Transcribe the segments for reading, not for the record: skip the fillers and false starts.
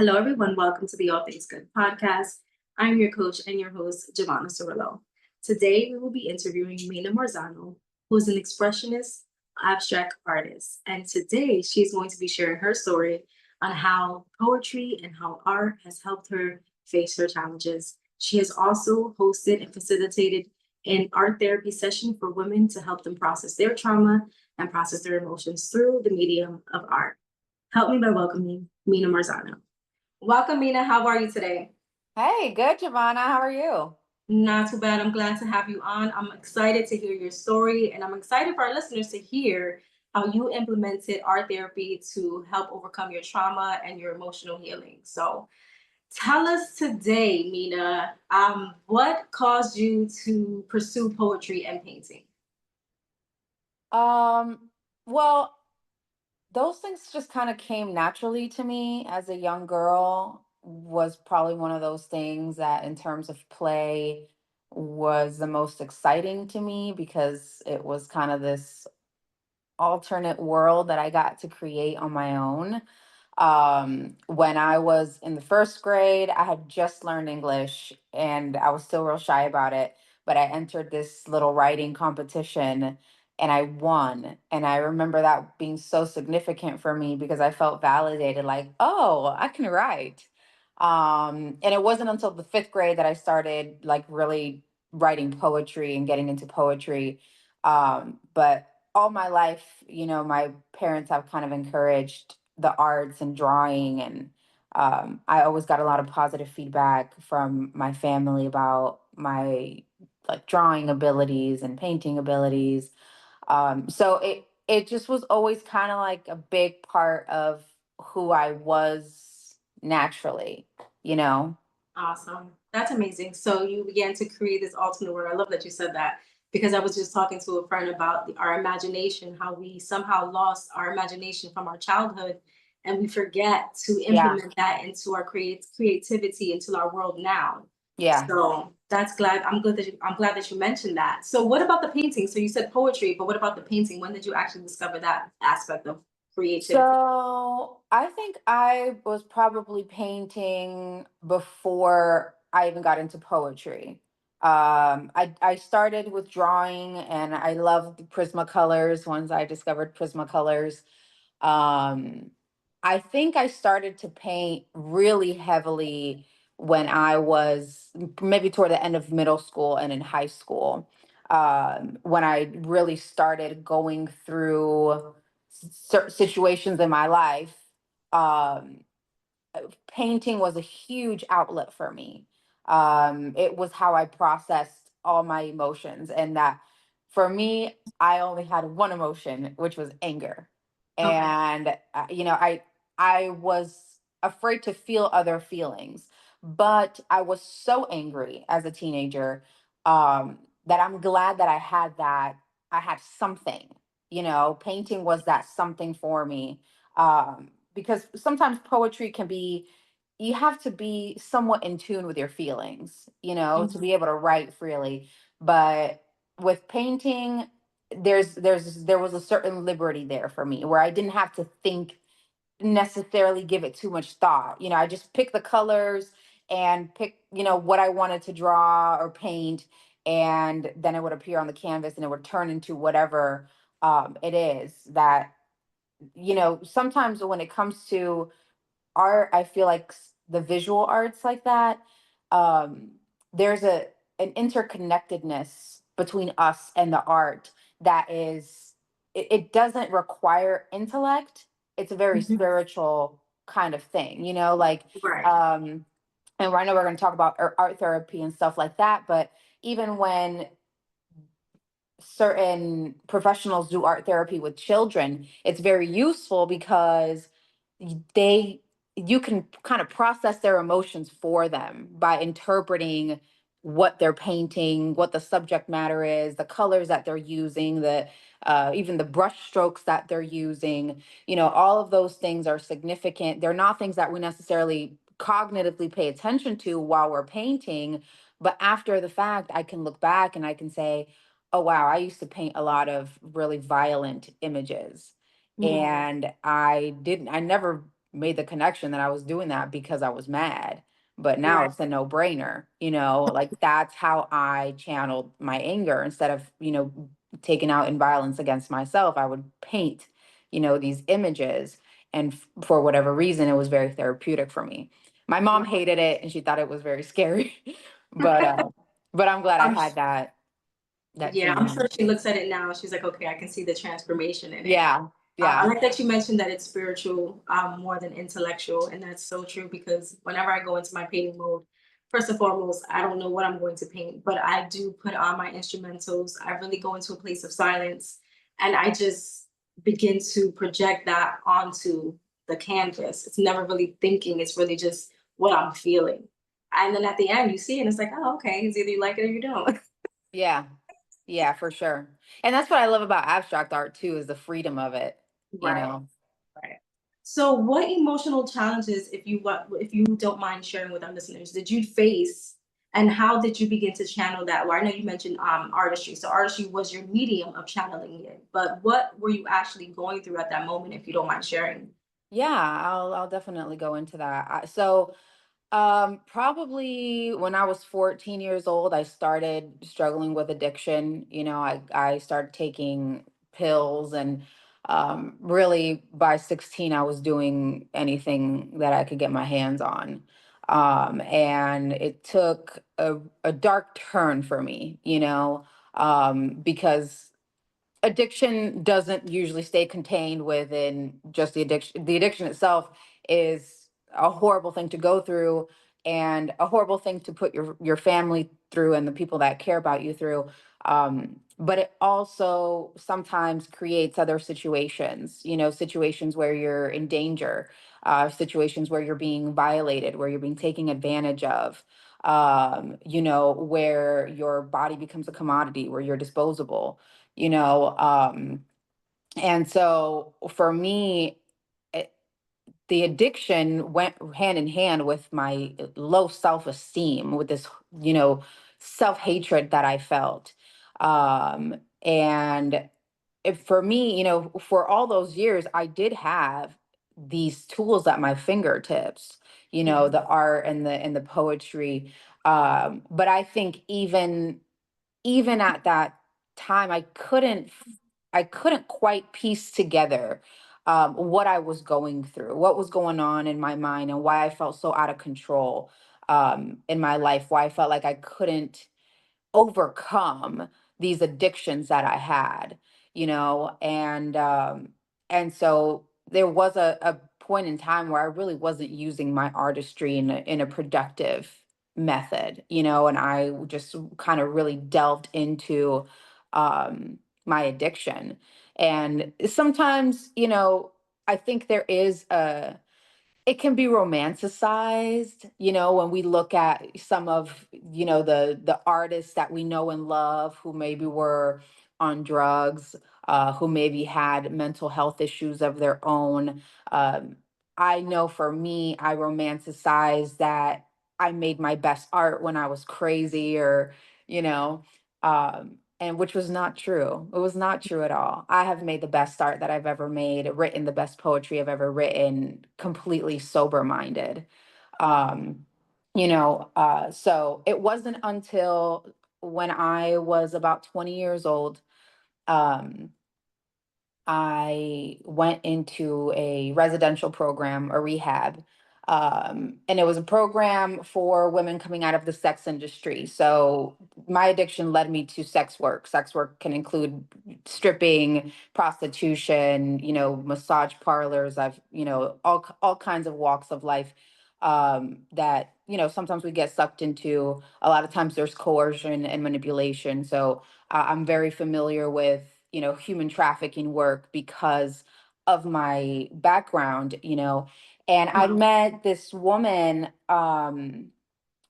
Hello, everyone. Welcome to the All Things Good podcast. I'm your coach and your host, Giovanna Cirillo. Today, we will be interviewing Meena Marzano, who is an expressionist abstract artist. And today, she's going to be sharing her story on how poetry and how art has helped her face her challenges. She has also hosted and facilitated an art therapy session for women to help them process their trauma and process their emotions through the medium of art. Help me by welcoming Meena Marzano. Welcome, Meena. How are you today? Hey, good, Giovanna. How are you? Not too bad. I'm glad to have you on. I'm excited to hear your story, and I'm excited for our listeners to hear how you implemented art therapy to help overcome your trauma and your emotional healing. So, tell us today, Meena, what caused you to pursue poetry and painting? Um, well, those things just kind of came naturally to me as a young girl. Was probably one of those things that, in terms of play, was the most exciting to me because it was kind of this alternate world that I got to create on my own. When I was in the first grade, I had just learned English and I was still real shy about it. But I entered this little writing competition and I won. And I remember that being so significant for me because I felt validated, like, oh, I can write. And it wasn't until the fifth grade that I started like really writing poetry and getting into poetry. But all my life, my parents have kind of encouraged the arts and drawing, and I always got a lot of positive feedback from my family about my like drawing abilities and painting abilities. So it just was always kind of like a big part of who I was naturally, you know. Awesome. That's amazing. So you began to create this alternate world. I love that you said that because I was just talking to a friend about our imagination, how we somehow lost our imagination from our childhood and we forget to Yeah, implement that into our creativity into our world now. yeah. So that's glad I'm glad that you mentioned that. So what about the painting? So you said poetry, but what about the painting? When did you actually discover that aspect of creativity? So I think I was probably painting before I even got into poetry. I started with drawing and I loved the Prismacolors once I discovered Prismacolors. Um, I think I started to paint really heavily when I was maybe toward the end of middle school and in high school. When I really started going through situations in my life, um, painting was a huge outlet for me. It was how I processed all my emotions, and that for me, I only had one emotion, which was anger. Okay. And I was afraid to feel other feelings, but I was so angry as a teenager that I'm glad that I had that. I had something. Painting was that something for me, because sometimes poetry can be, you have to be somewhat in tune with your feelings, to Mhm. be able to write freely. But with painting, there was a certain liberty there for me where I didn't have to think, necessarily give it too much thought. I just pick the colors and pick, what I wanted to draw or paint, and then it would appear on the canvas and it would turn into whatever it is that, sometimes when it comes to art, I feel like the visual arts like that, um, there's an interconnectedness between us and the art that is, it doesn't require intellect. It's a very Mhm. spiritual kind of thing, like, Right. um, and I know we're going to talk about art therapy and stuff like that, but even when certain professionals do art therapy with children, it's very useful because they you can kind of process their emotions for them by interpreting what they're painting, what the subject matter is, the colors that they're using, the even the brush strokes that they're using. All of those things are significant. They're not things that we necessarily cognitively pay attention to while we're painting, but after the fact, I can look back and I can say, oh wow, I used to paint a lot of really violent images. Mhm. And I never made the connection that I was doing that because I was mad. But now Right. it's a no-brainer, like that's how I channeled my anger. Instead of, taking out in violence against myself, I would paint, these images. And for whatever reason, it was very therapeutic for me. My mom hated it and she thought it was very scary. but Right. uh but I'm glad I I'm had that Yeah, I'm change. sure she looks at it now. She's like, okay, I can see the transformation in it. Yeah. I Yeah. like that you mentioned that it's spiritual more than intellectual, and that's so true because whenever I go into my painting mode, first and foremost, I don't know what I'm going to paint, but I do put on my instrumentals. I really go into a place of silence, and I just begin to project that onto the canvas. It's never really thinking; it's really just what I'm feeling. And then at the end, you see it, and it's like, oh, okay, it's either you like it or you don't. Yeah. Yeah, for sure. And that's what I love about abstract art too, is the freedom of it, you Right. know. Right. So, what emotional challenges, if you don't mind sharing with our listeners, did you face, and how did you begin to channel that? Well, I know you mentioned artistry, so artistry was your medium of channeling it. But what were you actually going through at that moment, if you don't mind sharing? Yeah, I'll definitely go into that. Probably when I was 14 years old, I started struggling with addiction. I started taking pills, and really by 16, I was doing anything that I could get my hands on. And it took a dark turn for me, because addiction doesn't usually stay contained within just the addiction. The addiction itself is a horrible thing to go through, and a horrible thing to put your family through and the people that care about you through. But it also sometimes creates other situations, situations where you're in danger, situations where you're being violated, where you're being taken advantage of, where your body becomes a commodity, where you're disposable, you know and so for me, it, the addiction went hand in hand with my low self-esteem, with this, self-hatred that I felt. And if for me, for all those years, I did have these tools at my fingertips, Mhm. the art and the poetry. But I think even at that time, I couldn't quite piece together what I was going through, what was going on in my mind, and why I felt so out of control in my life, why I felt like I couldn't overcome these addictions that I had, and so there was a point in time where I really wasn't using my artistry in a productive method, and I just kind of really delved into my addiction. And sometimes, I think there is a it can be romanticized, when we look at some of, the artists that we know and love, who maybe were on drugs, who maybe had mental health issues of their own. Um, I know for me, I romanticize that I made my best art when I was crazy, or, and which was not true. It was not true at all. I have made the best art that I've ever made, written the best poetry I've ever written, completely sober minded. Um, so it wasn't until when I was about 20 years old, um, I went into a residential program, a rehab. And it was a program for women coming out of the sex industry. So my addiction led me to sex work. Sex work can include stripping, prostitution, massage parlors. I've, all kinds of walks of life that, sometimes we get sucked into. A lot of times there's coercion and manipulation. So I'm very familiar with, human trafficking work because of my background, and I Wow. met this woman,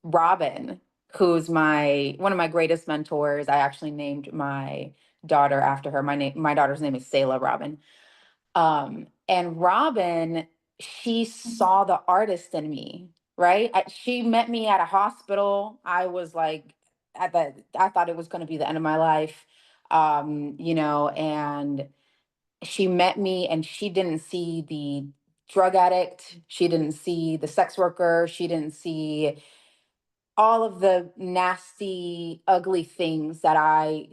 Robin, who's one of my greatest mentors. I actually named my daughter after her. My daughter's name is Selah Robin. And Robin, she saw the artist in me, right? She met me at a hospital. I was like, I thought it was going to be the end of my life. And she met me, and she didn't see drug addict. She didn't see the sex worker. She didn't see all of the nasty, ugly things that I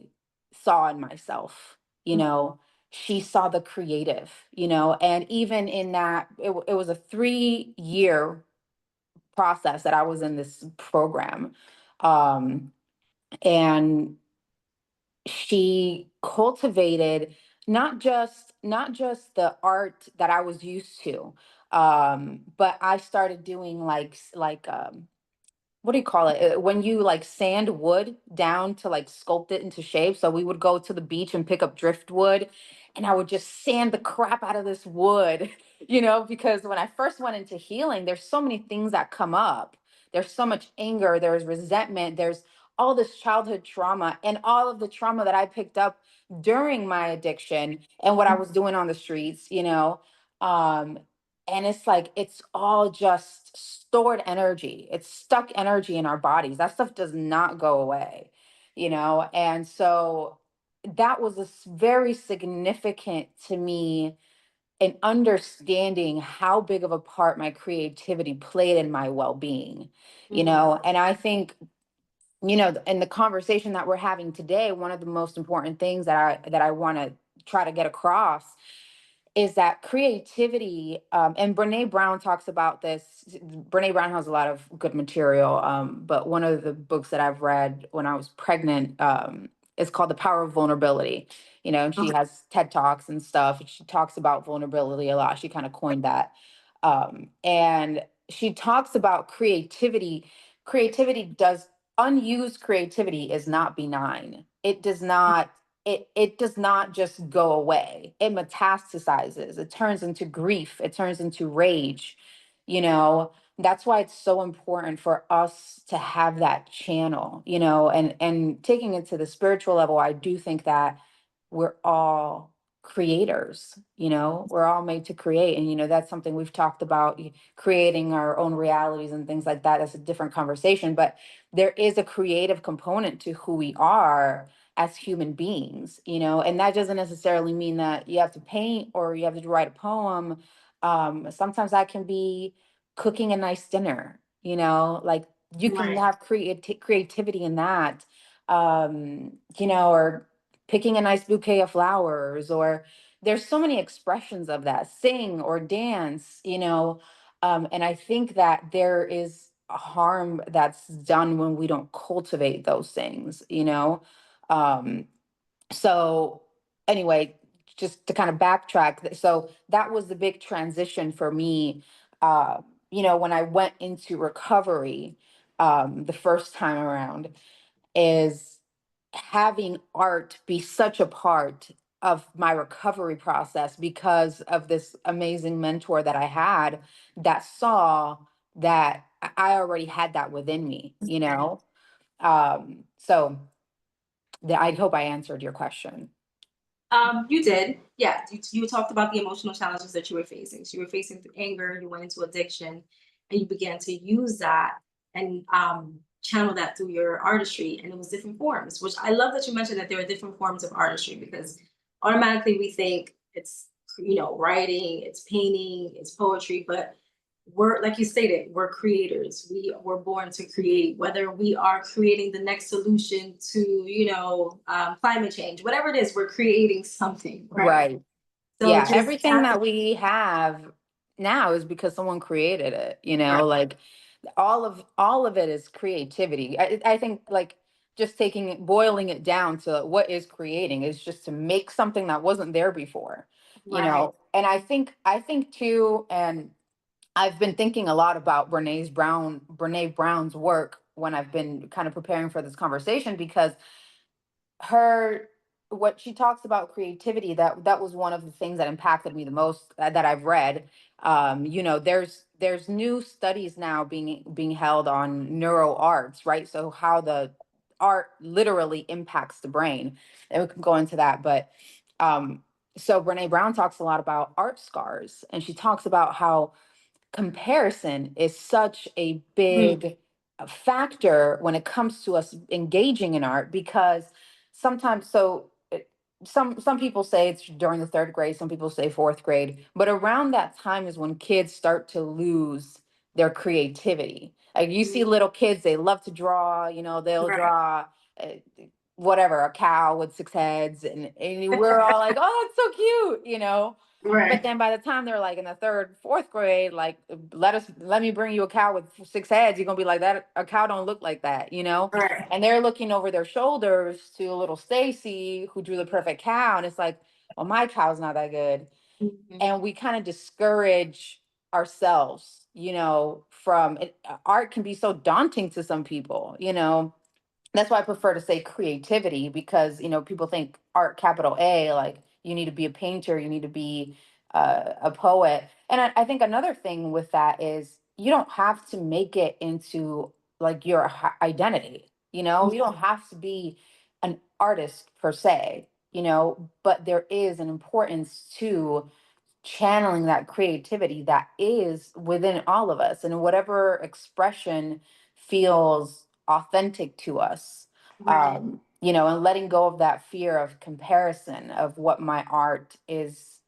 saw in myself. You know, she saw the creative, and even in that, it was a 3 year process that I was in this program. Um, and she cultivated not just the art that I was used to, but I started doing what do you call it? When you like sand wood down to like sculpt it into shape. So we would go to the beach and pick up driftwood, and I would just sand the crap out of this wood, because when I first went into healing, there's so many things that come up. There's so much anger, there's resentment, there's all this childhood trauma, and all of the trauma that I picked up during my addiction and what I was doing on the streets. Um, and it's like, it's all just stored energy. It's stuck energy in our bodies. That stuff does not go away. And so that was very significant to me in understanding how big of a part my creativity played in my well-being. And I think, in the conversation that we're having today, one of the most important things that I want to try to get across is that creativity, and Brene Brown talks about this. Brene Brown has a lot of good material, but one of the books that I've read when I was pregnant, is called The Power of Vulnerability. And she has TED Talks and stuff. And she talks about vulnerability a lot. She kind of coined that. And she talks about creativity. Creativity does Unused creativity is not benign. It does not just go away. It metastasizes. It turns into grief. It turns into rage. That's why it's so important for us to have that channel. And taking it to the spiritual level, I do think that we're all creators. We're all made to create. And that's something we've talked about, creating our own realities and things like that. That's a different conversation. But there is a creative component to who we are as human beings. And that doesn't necessarily mean that you have to paint or you have to write a poem. Sometimes that can be cooking a nice dinner. Like, you can Right. have creativity in that. Or picking a nice bouquet of flowers, or there's so many expressions of that, sing or dance. And I think that there is a harm that's done when we don't cultivate those things. um so anyway, just to kind of backtrack, so that was the big transition for me, when I went into recovery, the first time around, is having art be such a part of my recovery process because of this amazing mentor that I had, that saw that I already had that within me. So I hope I answered your question. You did. Yeah. You talked about the emotional challenges that you were facing. So you were facing through anger, you went into addiction, and you began to use that and channel that through your artistry. And it was different forms, which I love that you mentioned that there are different forms of artistry, because automatically we think it's, writing, it's painting, it's poetry, but we're, like you stated, we're creators. We were born to create, whether we are creating the next solution to, climate change, whatever it is, we're creating something, right? Right. So Yeah, just everything that we have now is because someone created it. Like, all of it is creativity. I think, like, just boiling it down to what is creating is just to make something that wasn't there before. right. And I think too, and I've been thinking a lot about Brene Brown's work when I've been kind of preparing for this conversation, because her what she talks about creativity, that was one of the things that impacted me the most, that I've read. There's new studies now being held on neuro arts, right? So how the art literally impacts the brain, and we can go into that. But so Brene Brown talks a lot about art scars, and she talks about how comparison is such a Mm, big factor when it comes to us engaging in art, because sometimes, so some people say it's during the third grade, some people say fourth grade, but around that time is when kids start to lose their creativity. Like you see Mhm. little kids, they love to draw, you know, they'll Right. draw uh, whatever, a cow with six heads, and we're all like, oh, that's so cute, you know. But Right. then by the time they're like in the third, fourth grade, like let me bring you a cow with six heads, you're gonna be like, that a cow don't look like that, you know? Right. And they're looking over their shoulders to little Stacy who drew the perfect cow. And it's like, well, my cow's not that good. Mhm. And we kind of discourage ourselves, you know, from it. Art can be so daunting to some people, you know. That's why I prefer to say creativity, because, you know, people think art, capital A, like you need to be a painter, you need to be a poet. And I think another thing with that is you don't have to make it into like your identity, you know, you don't have to be an artist per se, you know, but there is an importance to channeling that creativity that is within all of us, and whatever expression feels authentic to us. Right. You know, and letting go of that fear of comparison of what my art is,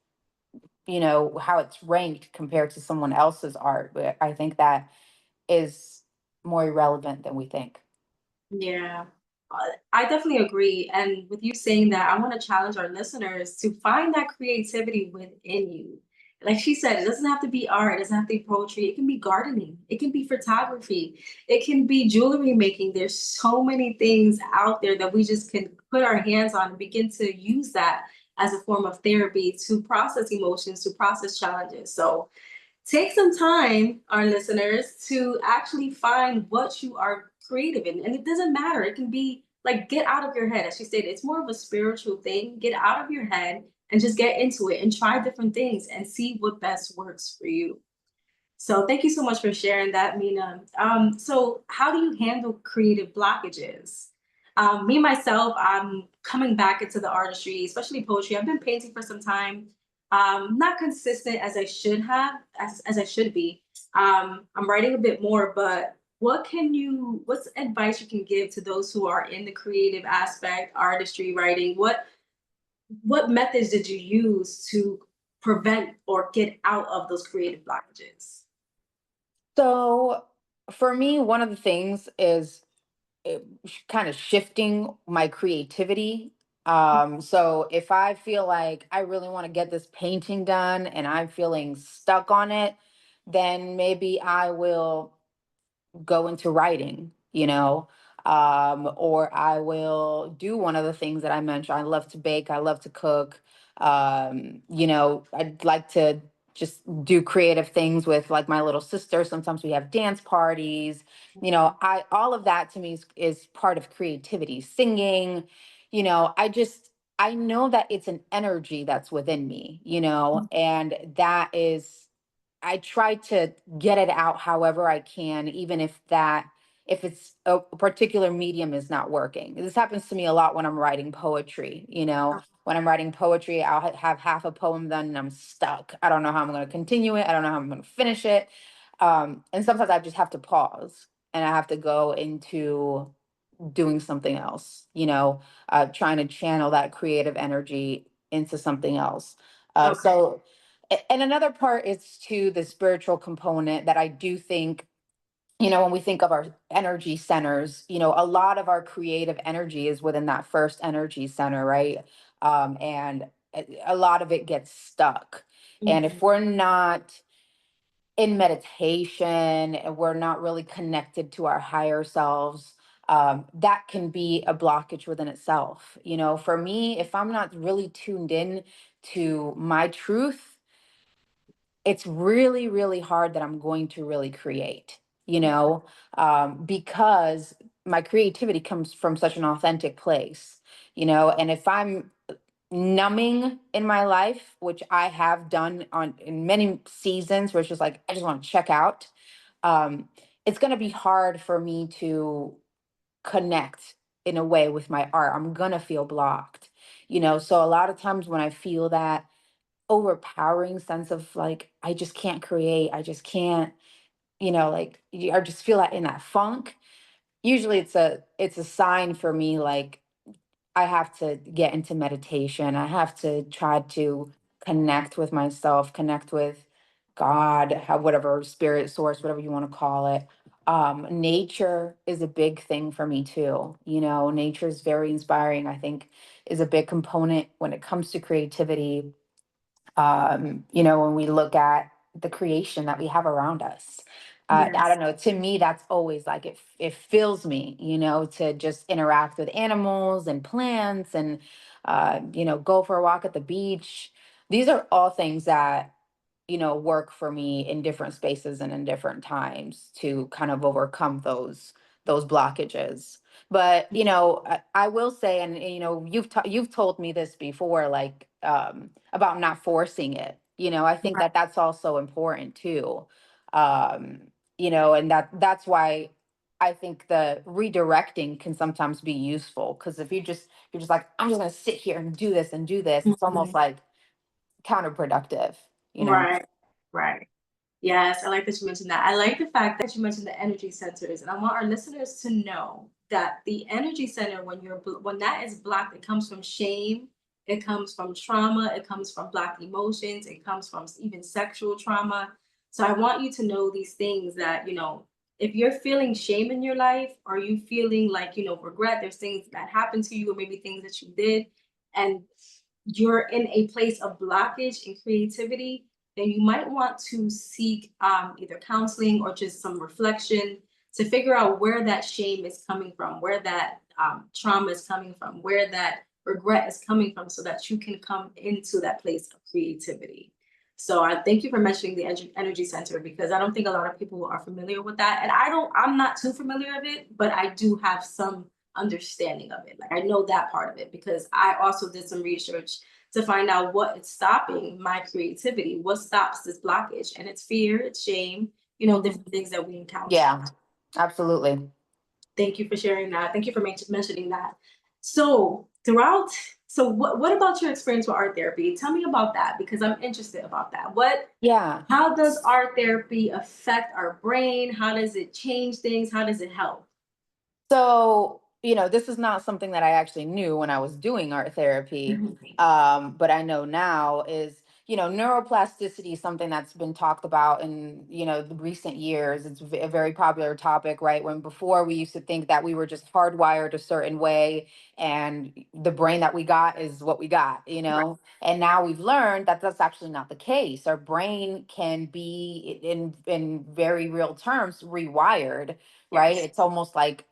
you know, how it's ranked compared to someone else's art. But I think that is more irrelevant than we think. Yeah, I definitely agree. And with you saying that, I want to challenge our listeners to find that creativity within you. Like she said, it doesn't have to be art, it doesn't have to be poetry, it can be gardening, it can be photography, it can be jewelry making. There's so many things out there that we just can put our hands on and begin to use that as a form of therapy to process emotions, to process challenges. So take some time, our listeners, to actually find what you are creative in. And it doesn't matter. It can be like get out of your head. As she stated, it's more of a spiritual thing. Get out of your head and just get into it and try different things and see what best works for you. So thank you so much for sharing that, Meena. So how do you handle creative blockages? Me myself, I'm coming back into the artistry, especially poetry. I've been painting for some time. Not consistent as I should have, as I should be. I'm writing a bit more, but what's advice you can give to those who are in the creative aspect, artistry, writing? What methods did you use to prevent or get out of those creative blockages? So for me, one of the things is kind of shifting my creativity. So if I feel like I really want to get this painting done and I'm feeling stuck on it, then maybe I will go into writing, you know, or I will do one of the things that I mentioned. I love to bake, I love to cook. You know, I'd like to just do creative things with like my little sister. Sometimes we have dance parties. You know, I all of that to me is part of creativity. Singing, you know, I know that it's an energy that's within me, you know, and that is I try to get it out however I can, even if it's a particular medium is not working. This happens to me a lot when I'm writing poetry, you know. When I'm writing poetry, I'll have half a poem done and I'm stuck. I don't know how I'm going to continue it. I don't know how I'm going to finish it. And sometimes I just have to pause and I have to go into doing something else, you know, trying to channel that creative energy into something else. Okay. And another part is to the spiritual component that I do think, you know, when we think of our energy centers, you know, a lot of our creative energy is within that first energy center, right? And a lot of it gets stuck. And if Mhm. we're not in meditation and we're not really connected to our higher selves, that can be a blockage within itself. You know, for me, if I'm not really tuned in to my truth, it's really, really hard that I'm going to really create, you know, because my creativity comes from such an authentic place, you know, and if I'm numbing in my life, which I have done on in many seasons, where it's just like I just want to check out. Um, it's going to be hard for me to connect in a way with my art. I'm going to feel blocked, you know. So a lot of times when I feel that overpowering sense of like I just can't create, I just can't, you know, like I just feel that in that funk. Usually it's a sign for me like I have to get into meditation. I have to try to connect with myself, connect with God, whatever spirit source, whatever you want to call it. Nature is a big thing for me too. Nature is very inspiring. I think is a big component when it comes to creativity. When we look at the creation that we have around us. I Yes. don't know. To me, that's always like it fills me, to just interact with animals and plants and, go for a walk at the beach. These are all things that work for me in different spaces and in different times to kind of overcome those blockages. But I will say, and you've told me this before, like about not forcing it. I think Right. that that's also important too. Um, and that's why I think the redirecting can sometimes be useful, because if you're just like, I'm just gonna sit here and do this and do this, it's almost Mhm. like counterproductive, you know? Right. Right. Yes, I like that you mentioned that. I like the fact that you mentioned the energy centers, and I want our listeners to know that the energy center, when that is blocked, it comes from shame, it comes from trauma, it comes from blocked emotions, it comes from even sexual trauma. So I want you to know these things that if you're feeling shame in your life, or you feeling like regret, there's things that happened to you, or maybe things that you did, and you're in a place of blockage and creativity, then you might want to seek either counseling or just some reflection to figure out where that shame is coming from, where that trauma is coming from, where that regret is coming from, so that you can come into that place of creativity. So I thank you for mentioning the energy center, because I don't think a lot of people are familiar with that. And I'm not too familiar of it, but I do have some understanding of it. Like, I know that part of it because I also did some research to find out what is stopping my creativity, what stops this blockage. And it's fear, it's shame, Mhm. different things that we encounter. Yeah, absolutely. Thank you for sharing that. Thank you for mentioning that. So what about your experience with art therapy? Tell me about that, because I'm interested about that. Yeah. How does art therapy affect our brain? How does it change things? How does it help? So, this is not something that I actually knew when I was doing art therapy. Mhm. But I know now is, neuroplasticity is something that's been talked about in, the recent years. It's a very popular topic, right? When before we used to think that we were just hardwired a certain way and the brain that we got is what we got, Right. And now we've learned that that's actually not the case. Our brain can be in very real terms rewired, right? Yes. It's almost like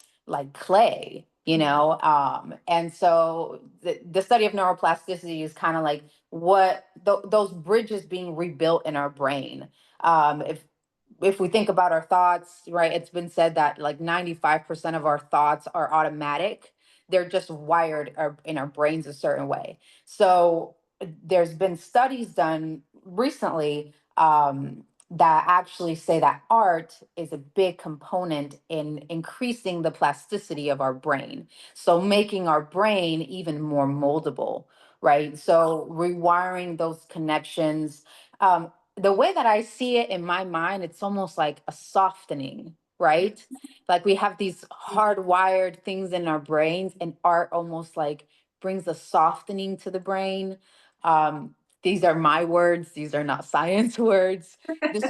clay, and so the study of neuroplasticity is kind of like what those bridges being rebuilt in our brain. If we think about our thoughts, right, it's been said that like 95% of our thoughts are automatic. They're just wired in our brains a certain way. So there's been studies done recently, that actually say that art is a big component in increasing the plasticity of our brain. So making our brain even more moldable, right? So rewiring those connections. The way that I see it in my mind, it's almost like a softening, right? Like we have these hardwired things in our brains, and art almost like brings a softening to the brain. These are my words, these are not science words.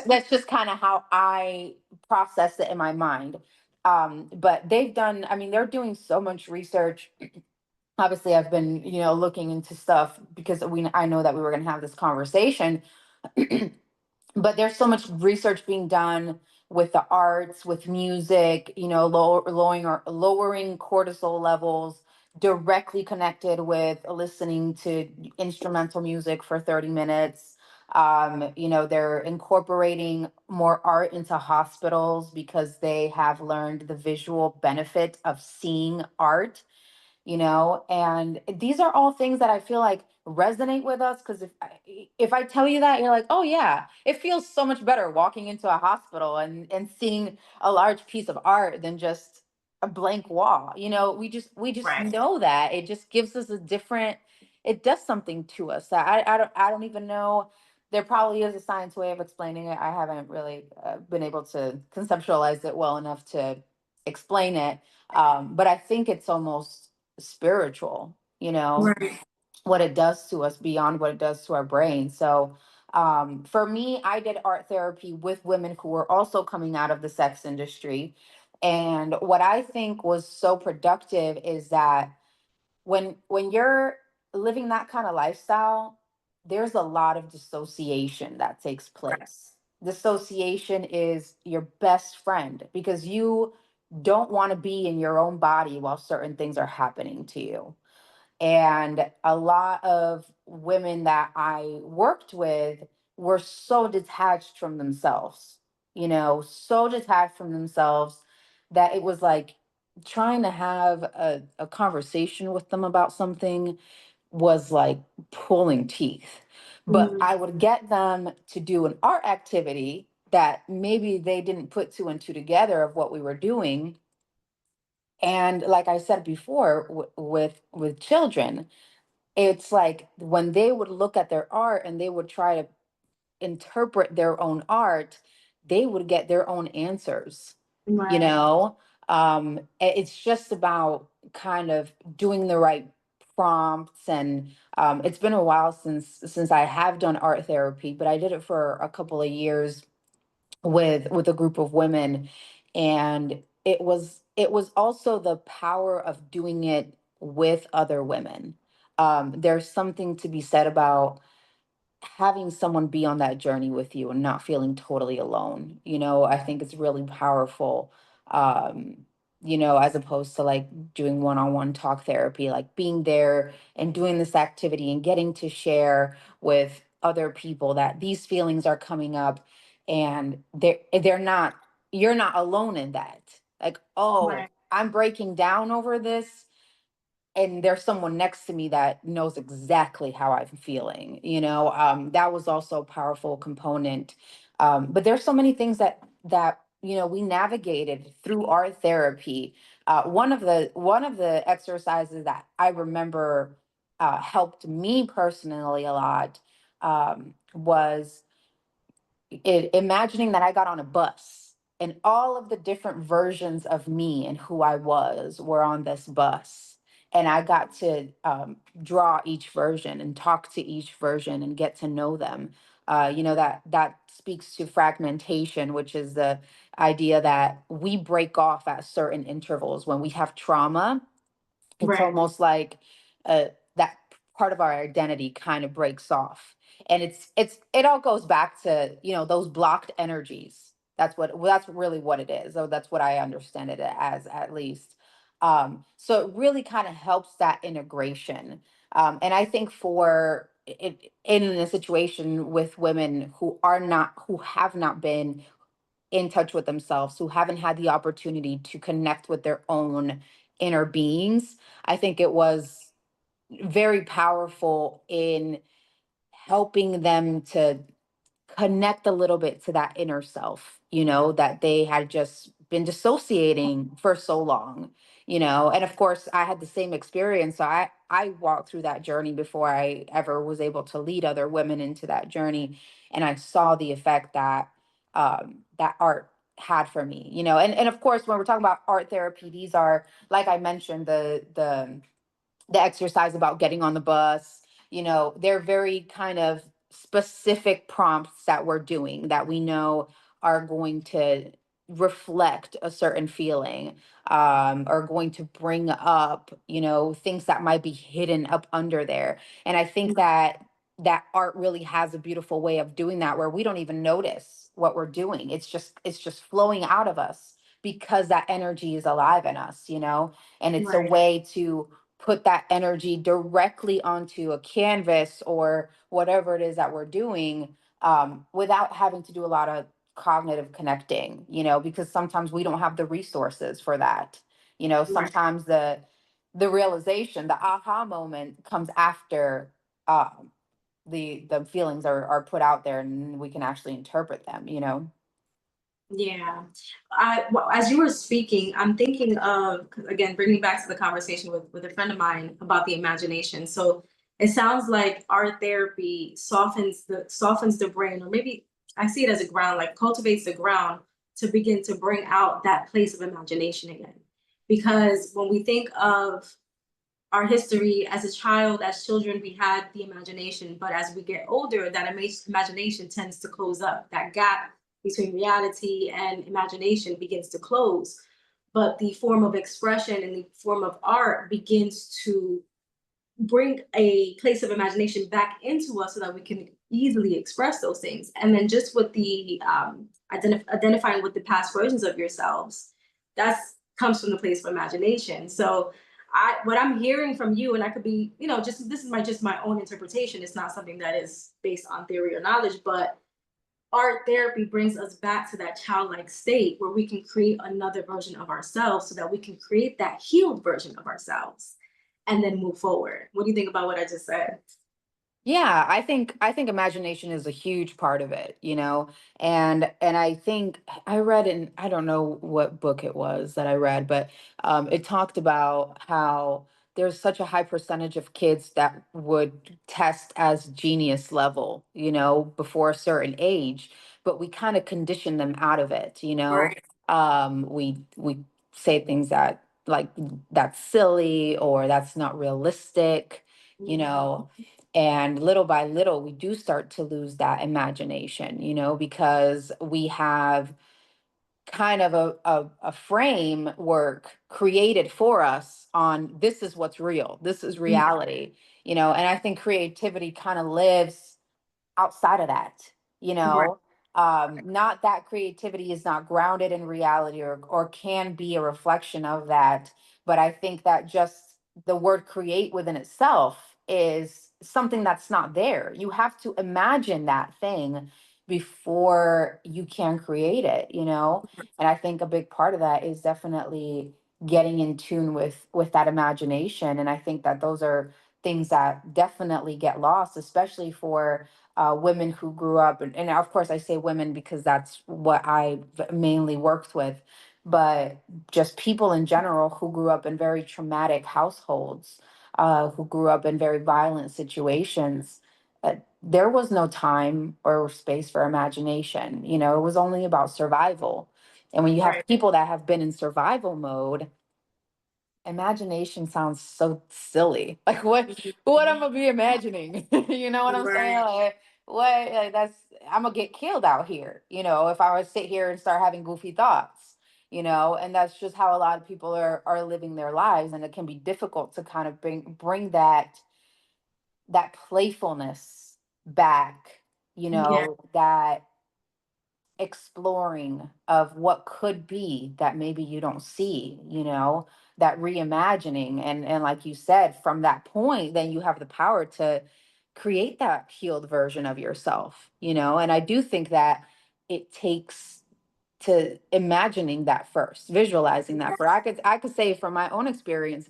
That's just kind of how I process it in my mind. But I mean, they're doing so much research. Obviously, I've been, looking into stuff because I know that we were going to have this conversation. But there's so much research being done with the arts, with music, lowering cortisol levels, directly connected with listening to instrumental music for 30 minutes. They're incorporating more art into hospitals because they have learned the visual benefit of seeing art, and these are all things that I feel like resonate with us, because if I tell you that, you're like, oh yeah, it feels so much better walking into a hospital and seeing a large piece of art than just a blank wall. We just Right. know that it just gives us a different, it does something to us that I don't even know. There probably is a science way of explaining it. I haven't really been able to conceptualize it well enough to explain it. But I think it's almost spiritual. you know, Right. what it does to us beyond what it does to our brain. So for me, I did art therapy with women who were also coming out of the sex industry. And what I think was so productive is that when you're living that kind of lifestyle, there's a lot of dissociation that takes place. Dissociation is your best friend because you don't want to be in your own body while certain things are happening to you. And a lot of women that I worked with were so detached from themselves, so detached from themselves that it was like trying to have a conversation with them about something was like pulling teeth. But Mm, I would get them to do an art activity that maybe they didn't put two and two together of what we were doing. And like I said before, with children, it's like when they would look at their art and they would try to interpret their own art, they would get their own answers, you right. know? It's just about kind of doing the right prompts. And it's been a while since I have done art therapy, but I did it for a couple of years with a group of women. And it was also the power of doing it with other women. There's something to be said about having someone be on that journey with you and not feeling totally alone. I think it's really powerful. um as opposed to like doing one-on-one talk therapy, like being there and doing this activity and getting to share with other people that these feelings are coming up, and they're not, you're not alone in that. Like, oh, Right. I'm breaking down over this, and there's someone next to me that knows exactly how I'm feeling. That was also a powerful component. But there's so many things that we navigated through art therapy. One of the exercises that I remember helped me personally a lot was imagining that I got on a bus and all of the different versions of me and who I was were on this bus. And I got to draw each version and talk to each version and get to know them. That speaks to fragmentation, which is the idea that we break off at certain intervals when we have trauma. It's Right. almost like that part of our identity kind of breaks off, and it all goes back to those blocked energies. That's really what it is. So that's what I understand it as, at least. So it really kind of helps that integration. And I think for it in a situation with women who have not been in touch with themselves, who haven't had the opportunity to connect with their own inner beings, I think it was very powerful in helping them to connect a little bit to that inner self, that they had just been dissociating for so long. And of course I had the same experience. So I walked through that journey before I ever was able to lead other women into that journey. And I saw the effect that art had for me. And of course, when we're talking about art therapy, these are, like I mentioned, the exercise about getting on the bus. They're very kind of specific prompts that we're doing that we know are going to reflect a certain feeling, are going to bring up, things that might be hidden up under there. And I think that art really has a beautiful way of doing that, where we don't even notice what we're doing. It's just flowing out of us because that energy is alive in us, and it's a Right. way to put that energy directly onto a canvas or whatever it is that we're doing, without having to do a lot of cognitive connecting, because sometimes we don't have the resources for that. Right. Sometimes the realization, the aha moment comes after the feelings are put out there and we can actually interpret them. Yeah. As you were speaking, I'm thinking of, 'cause again, bringing back to the conversation with a friend of mine about the imagination. So it sounds like art therapy softens the brain, or maybe I see it as a ground, like cultivates the ground to begin to bring out that place of imagination again. Because when we think of our history as a child, as children, we had the imagination, but as we get older, that imagination tends to close up. That gap between reality and imagination begins to close. But the form of expression and the form of art begins to bring a place of imagination back into us so that we can easily express those things. And then just with the identifying with the past versions of yourselves, that's comes from the place of imagination. So what I'm hearing from you, and I could be, just this is my own interpretation. It's not something that is based on theory or knowledge, but art therapy brings us back to that childlike state where we can create another version of ourselves so that we can create that healed version of ourselves and then move forward. What do you think about what I just said? Yeah, I think imagination is a huge part of it, and I think I read in, I don't know what book it was that I read, but it talked about how there's such a high percentage of kids that would test as genius level, before a certain age, but we kind. Condition them out of it. Right. We say things that, like, that's silly or that's not realistic, you Mhm. know and little by little, we do start to lose that imagination, because we have kind of a framework created for us on, this is what's real, this is reality, and I think creativity kind of lives outside of that, you Right. know. Not that creativity is not grounded in reality, or can be a reflection of that, but I think that just the word create within itself is something that's not there. You have to imagine that thing before you can create it. And I think a big part of that is definitely getting in tune with that imagination, and I think that those are things that definitely get lost, especially for women who grew up, and of course I say women because that's what I mainly worked with, but just people in general who grew up in very traumatic households, who grew up in very violent situations. There was no time or space for imagination. It was only about survival. And when you have Right. people that have been in survival mode, imagination sounds so silly. Like, what I'm gonna be imagining? You know what I'm saying? Right. Like, what, like, that's, I'm gonna get killed out here, if I would sit here and start having goofy thoughts, and that's just how a lot of people are living their lives. And it can be difficult to kind of bring that playfulness back, Yeah. that exploring of what could be that maybe you don't see, that reimagining. And like you said, from that point, then you have the power to create that healed version of yourself, and I do think that it takes to imagining that first, visualizing that first. I could say from my own experience,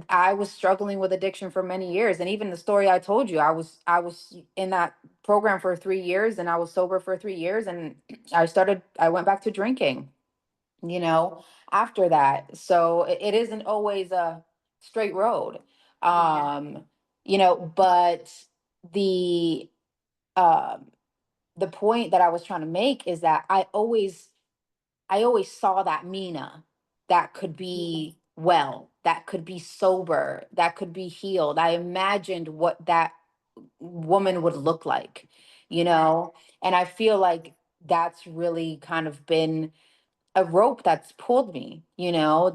I was struggling with addiction for many years. And even the story I told you, I was in that program for 3 years, and I was sober for 3 years, and I went back to drinking, you know, after that. So it isn't always a straight road. Yeah. Um, but the um the point that I was trying to make is that I always saw that Meena that could be well, that could be sober, that could be healed. I imagined what that woman would look like, you Right. know? And I feel like that's really kind of been a rope that's pulled me,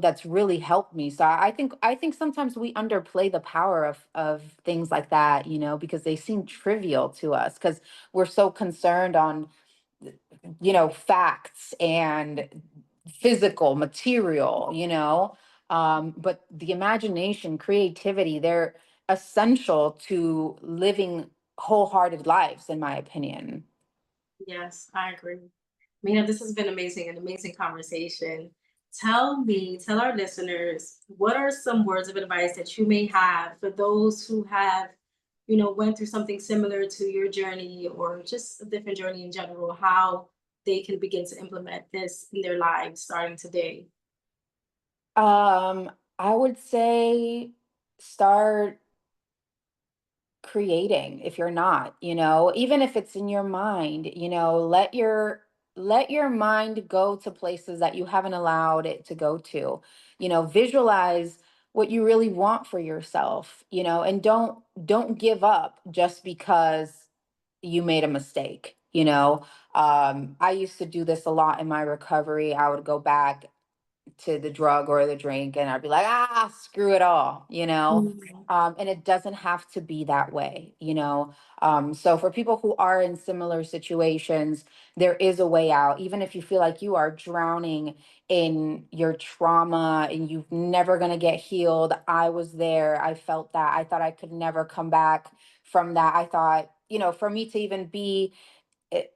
that's really helped me. So I think sometimes we underplay the power of things like that, because they seem trivial to us, because we're so concerned on, facts and physical material, but the imagination, creativity, they're essential to living wholehearted lives, in my opinion. Yes, I agree. Mina, this has been amazing, an amazing conversation. Tell our listeners, what are some words of advice that you may have for those who have, went through something similar to your journey or just a different journey in general, how they can begin to implement this in their lives starting today? um I would say, start creating. If you're not, even if it's in your mind, let your mind go to places that you haven't allowed it to go to. Visualize what you really want for yourself, and don't give up just because you made a mistake. I used to do this a lot in my recovery. I would go back to the drug or the drink and I'd be like, screw it all. Mm. And it doesn't have to be that way. So for people who are in similar situations, there is a way out. Even if you feel like you are drowning in your trauma and you're never going to get healed. I was there. I felt that. I thought I could never come back from that. I thought, for me to even be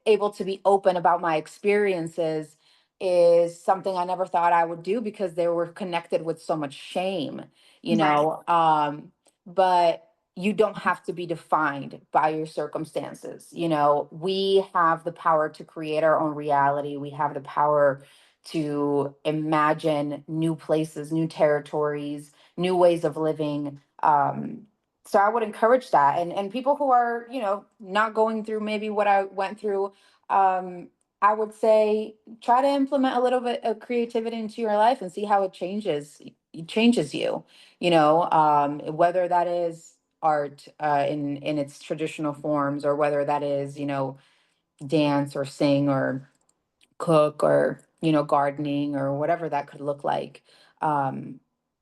able to be open about my experiences is something I never thought I would do because they were connected with so much shame, you Right. know. But you don't have to be defined by your circumstances. We have the power to create our own reality. We have the power to imagine new places, new territories, new ways of living. So I would encourage that. And people who are, not going through maybe what I went through, I would say try to implement a little bit of creativity into your life and see how it changes you, whether that is art in its traditional forms, or whether that is, dance or sing or cook or, gardening or whatever that could look like. um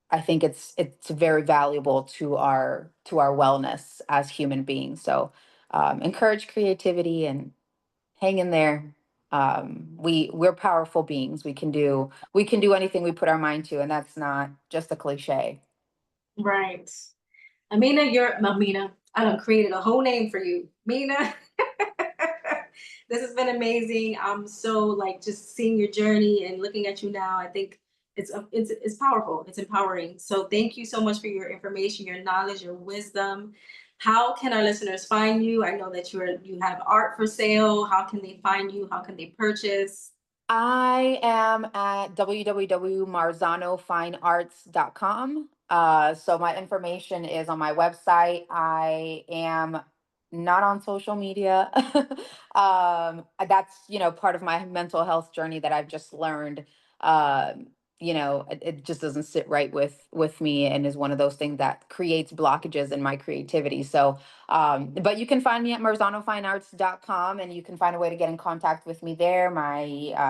I think it's very valuable to our wellness as human beings. So encourage creativity and hang in there. We're powerful beings. We can do anything we put our mind to, and that's not just a cliche. Right. Amina, Meena. I done created a whole name for you. Meena. This has been amazing. I'm so like just seeing your journey and looking at you now. I think it's powerful. It's empowering. So thank you so much for your information, your knowledge, your wisdom. How can our listeners find you? I know that you have art for sale. How can they find you? How can they purchase? I am at www.marzanofinearts.com. So my information is on my website. I am not on social media. That's, part of my mental health journey that I've just learned. It just doesn't sit right with me, and is one of those things that creates blockages in my creativity. So but you can find me at marzanofinearts.com, and you can find a way to get in contact with me there. My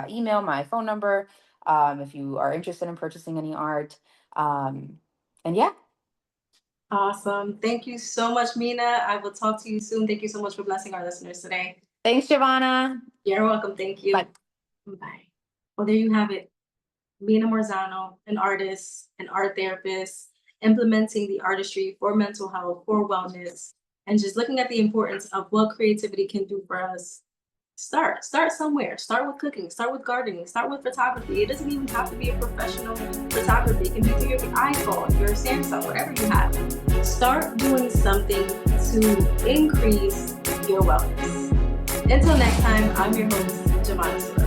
email, my phone number, if you are interested in purchasing any art. And yeah, Awesome. Thank you so much, Meena. I will talk to you soon. Thank you so much for blessing our listeners today. thanks, Giovanna. You're welcome. Thank Bye. you. Bye. Well, there you have it. Meena Morzano, an artist, an art therapist, implementing the artistry for mental health, for wellness, and just looking at the importance of what creativity can do for us. Start somewhere. Start with cooking, start with gardening, start with photography. It doesn't even have to be a professional photography. It can be through your iPhone, your Samsung, whatever you have. Start doing something to increase your wellness. Until next time, I'm your host, Giovanna.